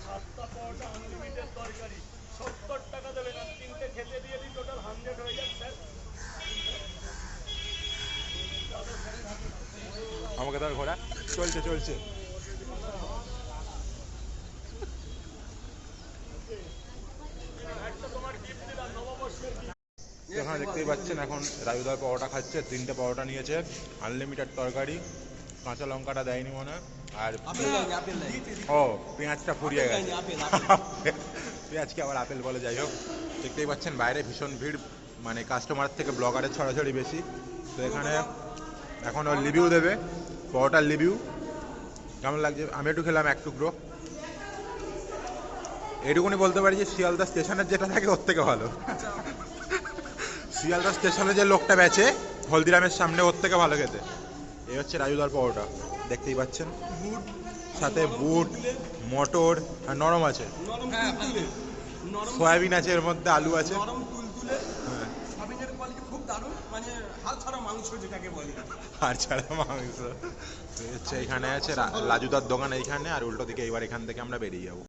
সাতটা পরোটা আনলিমিটেড তরকারি 70 টাকা দেবেন আর তিনটে খেতে দিয়ে দিই টোটাল 100 হয়ে যাচ্ছে। আমাকে ধর ঘোরা চলছে চলছে। একটা তোমার গিফট দিলাম নববর্ষের gift। এখানে দেখতেই পাচ্ছেন এখন রাজুদার পরোটা খাচ্ছে, 3টে পরোটা নিয়েছে, আনলিমিটেড তরকারি, কাঁচা লঙ্কাটা দেয়নি মনে হয়, আর ও পেঁয়াজটা ফুরিয়ে গেছে। পেঁয়াজকে আবার আপেল বলে, যাই হোক দেখতেই পাচ্ছেন বাইরে ভীষণ ভিড়, মানে কাস্টমার থেকে ব্লগারের ছড়াছড়ি বেশি। তো এখানে এখন ওর রিভিউ দেবে, পরোটার রিভিউ কেমন লাগছে। আমি একটু খেলাম এক টুকরো, এটুকুনি বলতে পারি যে শিয়ালদা স্টেশনের যেটা থাকে ওর থেকে ভালো। শিয়ালদা স্টেশনে যে লোকটা বেচে হলদিরামের সামনে ওর থেকে ভালো খেতে। এই হচ্ছে রাজুদার পরোটা, দেখতেই পাচ্ছেন, সাথে বুট মটর আর নরম আছে, সয়াবিন আছে, এর মধ্যে আলু আছে। হ্যাঁ আর ছাড়া মাংস। তো হচ্ছে এখানে আছে রাজুদার দোকান এইখানে, আর উল্টো দিকে এবার এখান থেকে আমরা বেরিয়ে যাবো।